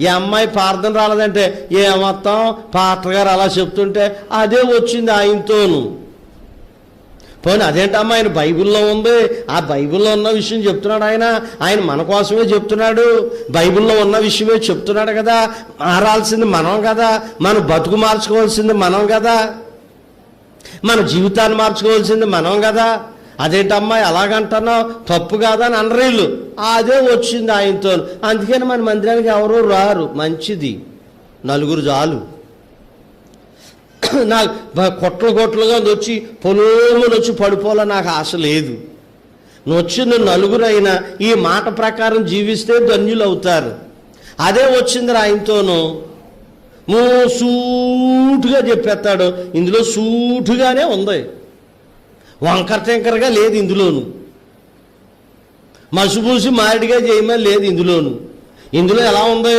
ఈ అమ్మాయి ప్రార్థన రాలేదంటే ఏ మొత్తం పాస్టర్ గారు అలా చెప్తుంటే అదే వచ్చింది ఆయనతోను. పోనీ అదేంటమ్మా ఆయన బైబిల్లో ఉంది, ఆ బైబిల్లో ఉన్న విషయం చెప్తున్నాడు ఆయన మన కోసమే చెప్తున్నాడు, బైబిల్లో ఉన్న విషయమే చెప్తున్నాడు కదా. మారాల్సింది మనం కదా, మన బతుకు మార్చుకోవాల్సింది మనం కదా, మన జీవితాన్ని మార్చుకోవాల్సింది మనం కదా. అదేంటమ్మా అలాగంటున్నావు, తప్పు కాదా అని అనరీళ్ళు. అదే వచ్చింది ఆయనతో. అందుకని మన మందిరానికి ఎవరూ రారు. మంచిది, నలుగురు చాలు. నాకు కొట్లుగా వచ్చి పొలోములు వచ్చి పడిపోలే నాకు ఆశ లేదు. నువ్వు వచ్చిన నలుగురు అయినా ఈ మాట ప్రకారం జీవిస్తే ధన్యులు అవుతారు. అదే వచ్చింది ఆయనతోనూ. సూటుగా చెప్పేస్తాడు. ఇందులో సూటుగానే ఉంది, వంకర టెంకరగా లేదు ఇందులోను, మసుపూసి మారిడిగా చేయమని లేదు ఇందులోను. ఇందులో ఎలా ఉంది?